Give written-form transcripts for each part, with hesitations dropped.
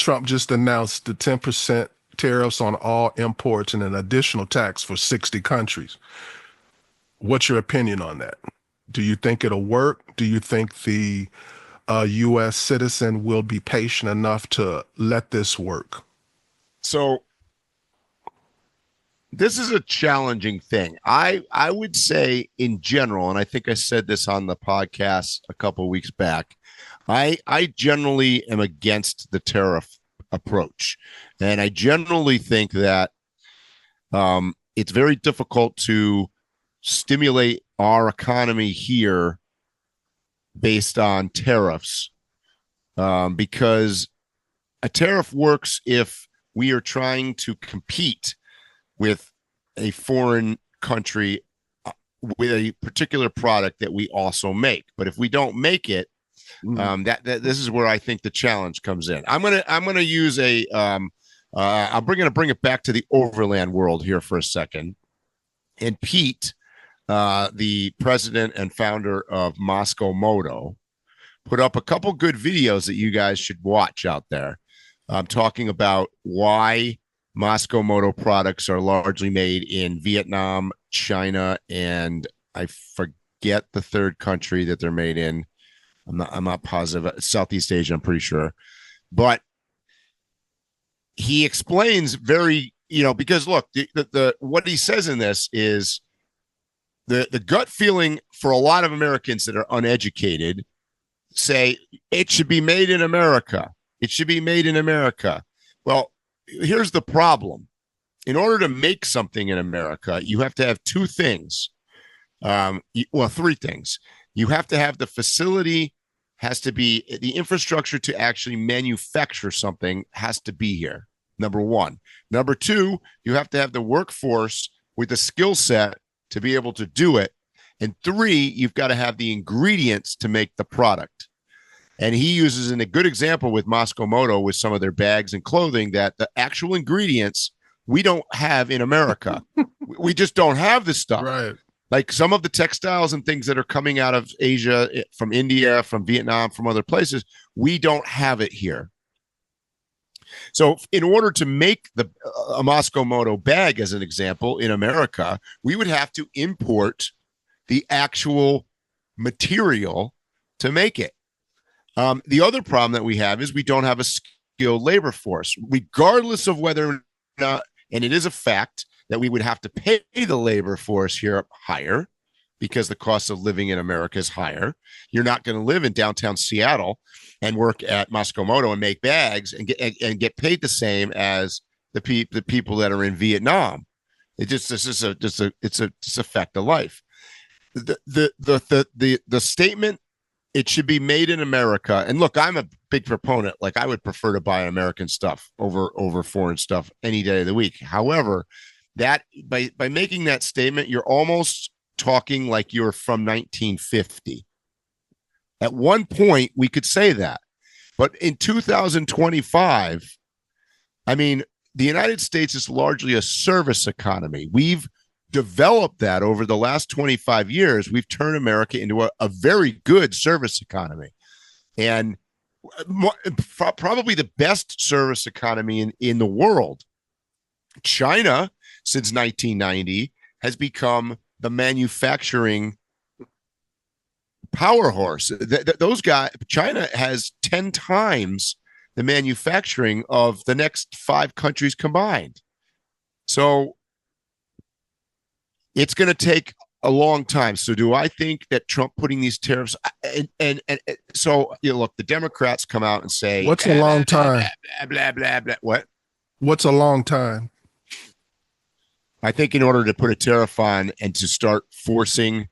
Trump just announced the 10% tariffs on all imports and an additional tax for 60 countries. What's your opinion on that? Do you think it'll work? Do you think the U.S. citizen will be patient enough to let this work? So this is a challenging thing. I would say in general, and I think I said this on the podcast a couple of weeks back, I generally am against the tariff approach. And I generally think that it's very difficult to stimulate our economy here based on tariffs, because a tariff works if we are trying to compete with a foreign country with a particular product that we also make. But if we don't make it, that this is where I think the challenge comes in. I'm gonna use a I'm gonna bring it back to the Overland world here for a second. And Pete, the president and founder of Moscow Moto, put up a couple good videos that you guys should watch out there, talking about why Moscow Moto products are largely made in Vietnam, China, and I forget the third country that they're made in. I'm not positive. Southeast Asia, I'm pretty sure. But he explains very, because look, the what he says in this is the gut feeling for a lot of Americans that are uneducated say it should be made in America. It should be made in America. Well, here's the problem. In order to make something in America, you have to have two things. Three things. You have to have the facility, has to be the infrastructure to actually manufacture something has to be here. Number one. Number two, you have to have the workforce with the skill set to be able to do it. And three, you've got to have the ingredients to make the product. And he uses a good example with Moscow Moto with some of their bags and clothing that the actual ingredients we don't have in America. We just don't have this stuff. Right. Like some of the textiles and things that are coming out of Asia, from India, from Vietnam, from other places, we don't have it here. So in order to make a Moscow Moto bag, as an example, in America, we would have to import the actual material to make it. The other problem that we have is we don't have a skilled labor force, regardless of whether or not, and it is a fact that we would have to pay the labor force here higher because the cost of living in America is higher. You're not going to live in downtown Seattle and work at Moscow Moto and make bags and get paid the same as the people that are in Vietnam. It's a fact of life. The statement, it should be made in America. And look, I'm a big proponent. Like, I would prefer to buy American stuff over foreign stuff any day of the week. However, that by making that statement, you're almost talking like you're from 1950. At one point, we could say that. But in 2025, I mean, the United States is largely a service economy. We've developed that over the last 25 years. We've turned America into a very good service economy. And probably the best service economy in the world. China, since 1990, has become the manufacturing power horse. Those guys, China has 10 times the manufacturing of the next 5 countries combined. So it's going to take a long time. So do I think that Trump putting these tariffs and so, look, the Democrats come out and say, what's a long time? Blah, blah, blah. What? What's a long time? I think in order to put a tariff on and to start forcing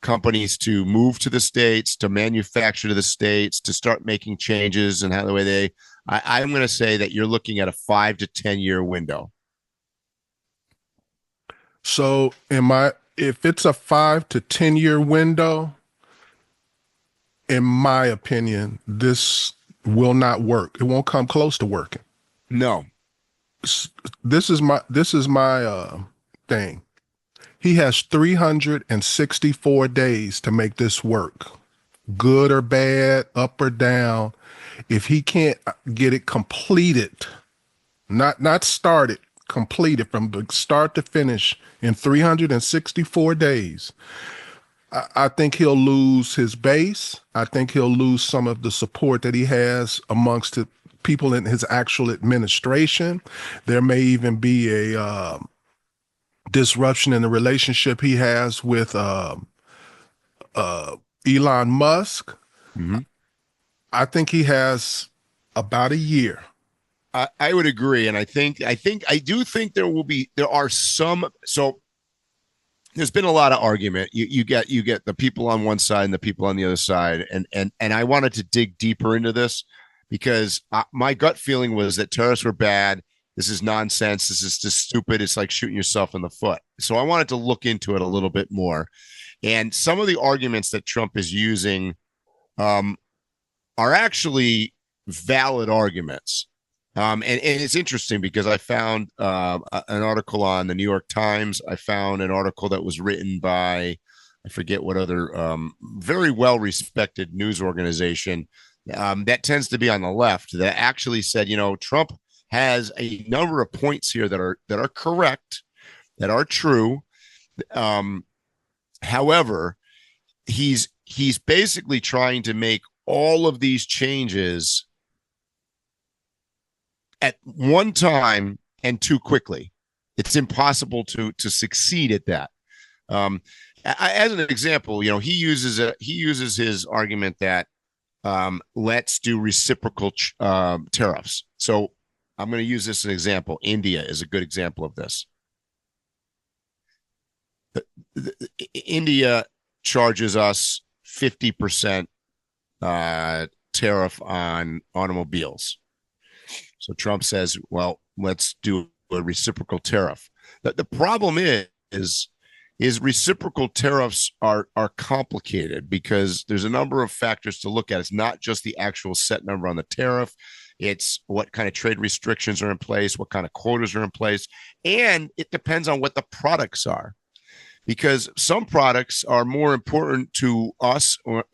companies to move to the States, to manufacture to the States, to start making changes and how the way I'm going to say that you're looking at a 5 to 10 year window. So if it's a 5 to 10 year window, in my opinion, this will not work. It won't come close to working. No. This is my thing. He has 364 days to make this work, good or bad, up or down. If he can't get it completed, not started, completed from the start to finish in 364 days, I think he'll lose his base. I think he'll lose some of the support that he has amongst the people in his actual administration. There may even be a disruption in the relationship he has with Elon Musk. Mm-hmm. I think he has about a year. I would agree, and I do think there are some. So there's been a lot of argument. You get the people on one side and the people on the other side, and I wanted to dig deeper into this because my gut feeling was that tariffs were bad. This is nonsense. This is just stupid. It's like shooting yourself in the foot. So I wanted to look into it a little bit more, and some of the arguments that Trump is using are actually valid arguments. And it's interesting because I found an article on the New York Times. I found an article that was written by, I forget what other very well-respected news organization that tends to be on the left that actually said, Trump has a number of points here that are correct, that are true. However, he's basically trying to make all of these changes at one time and too quickly. It's impossible to succeed at that. As an example, he uses his argument that let's do reciprocal tariffs. So I'm going to use this as an example. India is a good example of this. India charges us 50% tariff on automobiles. So Trump says, well, let's do a reciprocal tariff. The problem is reciprocal tariffs are complicated because there's a number of factors to look at. It's not just the actual set number on the tariff. It's what kind of trade restrictions are in place, what kind of quotas are in place, and it depends on what the products are. Because some products are more important to us or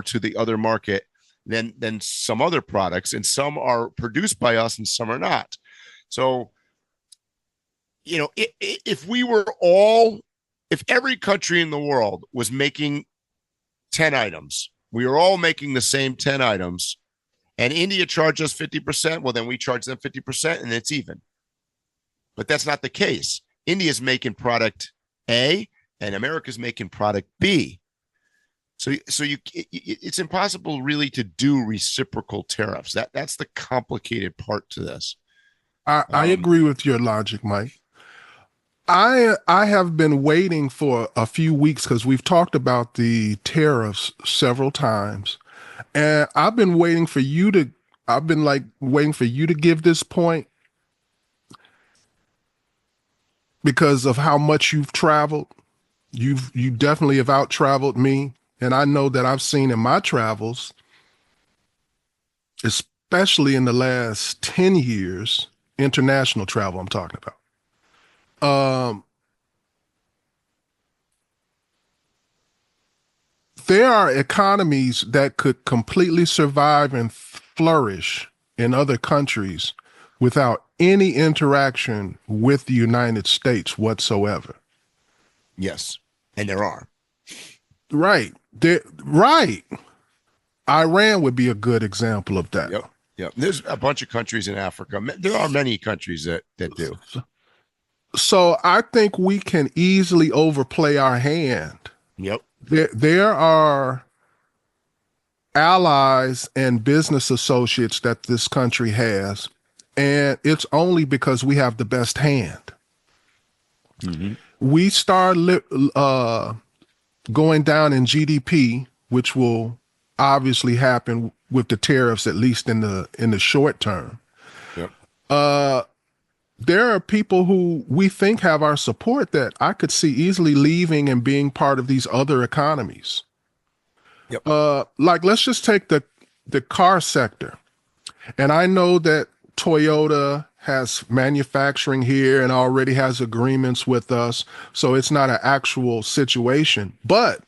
to the other market than some other products, and some are produced by us and some are not. So, if every country in the world was making 10 items, we were all making the same 10 items, and India charged us 50%, well, then we charge them 50% and it's even. But that's not the case. India's making product A and America's making product B. So it's impossible really to do reciprocal tariffs. That's the complicated part to this. I agree with your logic, Mike. I have been waiting for a few weeks because we've talked about the tariffs several times, and I've been waiting for you to. I've been waiting for you to give this point because of how much you've traveled. You definitely have out-traveled me. And I know that I've seen in my travels, especially in the last 10 years, international travel I'm talking about. There are economies that could completely survive and flourish in other countries without any interaction with the United States whatsoever. Yes, and there are. Right. Right. Iran would be a good example of that. Yep. There's a bunch of countries in Africa. There are many countries that do. So I think we can easily overplay our hand. Yep. There are allies and business associates that this country has, and it's only because we have the best hand. Mm-hmm. We start going down in GDP, which will obviously happen with the tariffs, at least in the short term. Yep. There are people who we think have our support that I could see easily leaving and being part of these other economies. Yep. Let's just take the car sector. And I know that Toyota has manufacturing here and already has agreements with us, so it's not an actual situation. But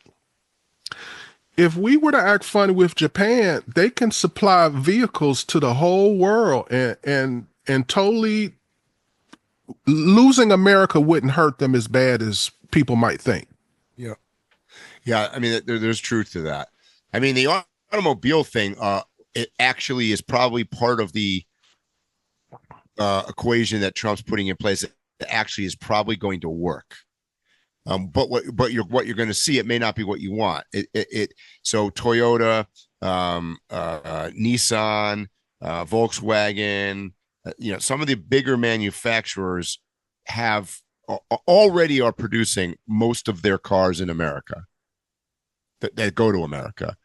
if we were to act funny with Japan, they can supply vehicles to the whole world, and totally losing America wouldn't hurt them as bad as people might think. Yeah. Yeah, I mean, there's truth to that. I mean, the automobile thing, it actually is probably part of the equation that Trump's putting in place that actually is probably going to work. But what you're going to see, it may not be what you want. So Toyota, Nissan, Volkswagen, some of the bigger manufacturers already are producing most of their cars in America that go to America.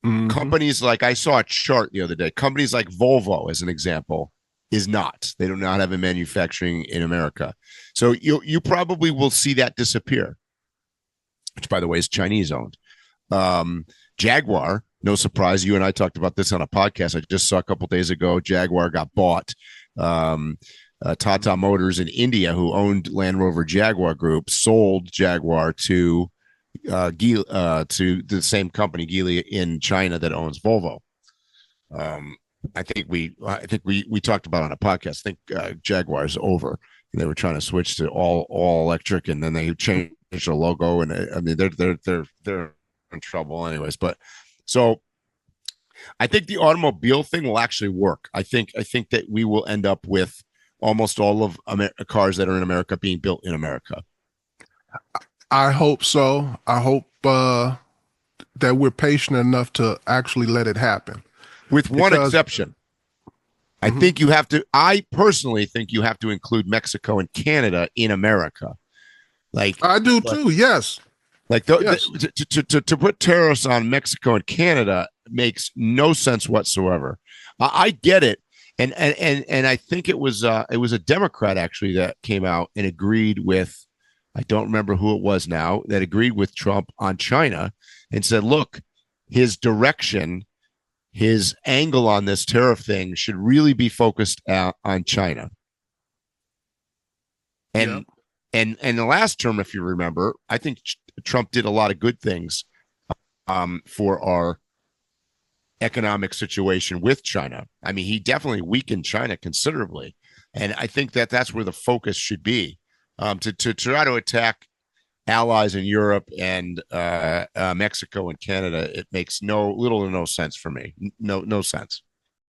Mm-hmm. Companies like, I saw a chart the other day, companies like Volvo, as an example, is not. They do not have a manufacturing in America. So you probably will see that disappear, which, by the way, is Chinese owned. Jaguar, no surprise. You and I talked about this on a podcast I just saw a couple days ago. Jaguar got bought. Tata Motors in India, who owned Land Rover Jaguar Group, sold Jaguar to the same company, Geely, in China that owns Volvo. I think we talked about on a podcast. I think Jaguar's over. They were trying to switch to all electric, and then they changed the logo. And I mean, they're in trouble, anyways. But so I think the automobile thing will actually work. I think that we will end up with almost all of cars that are in America being built in America. I hope so. I hope that we're patient enough to actually let it happen. With one exception. I think you have to, I personally think you have to include Mexico and Canada in America. Like I do too, yes. Like to put tariffs on Mexico and Canada makes no sense whatsoever. I get it. And I think it was a Democrat actually that came out and agreed with, I don't remember who it was now, that agreed with Trump on China and said, look, his direction, his angle on this tariff thing should really be focused on China. And the last term, if you remember, I think Trump did a lot of good things for our economic situation with China. I mean, he definitely weakened China considerably. And I think that that's where the focus should be, to try to attack allies in Europe and Mexico and Canada. It makes little or no sense for me. No sense.